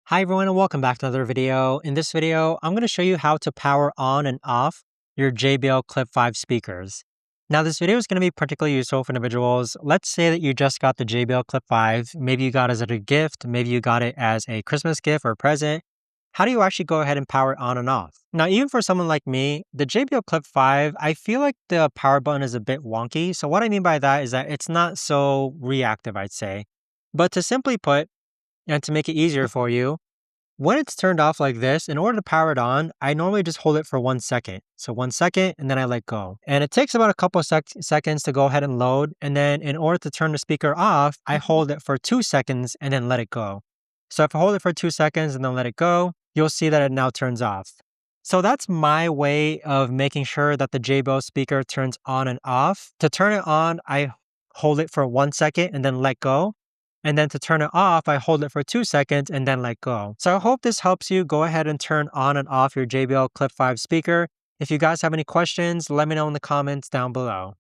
Hi everyone and welcome back to another video. In this video, I'm going to show you how to power on and off your JBL Clip 5 speakers. Now this video is going to be particularly useful for individuals. Let's say that you just got the JBL Clip 5. Maybe you got it as a gift. Maybe you got it as a Christmas gift or a present. How do you actually go ahead and power it on and off? Now, even for someone like me, the JBL Clip 5, I feel like the power button is a bit wonky. So what I mean by that is that it's not so reactive, I'd say. But to simply put, and to make it easier for you, when it's turned off like this, in order to power it on, I normally just hold it for 1 second. So 1 second and then I let go. And it takes about a couple of seconds to go ahead and load. And then in order to turn the speaker off, I hold it for 2 seconds and then let it go. So if I hold it for 2 seconds and then let it go, you'll see that it now turns off. So that's my way of making sure that the JBL speaker turns on and off. To turn it on, I hold it for 1 second and then let go. And then to turn it off, I hold it for 2 seconds and then let go. So I hope this helps you go ahead and turn on and off your JBL Clip 5 speaker. If you guys have any questions, let me know in the comments down below.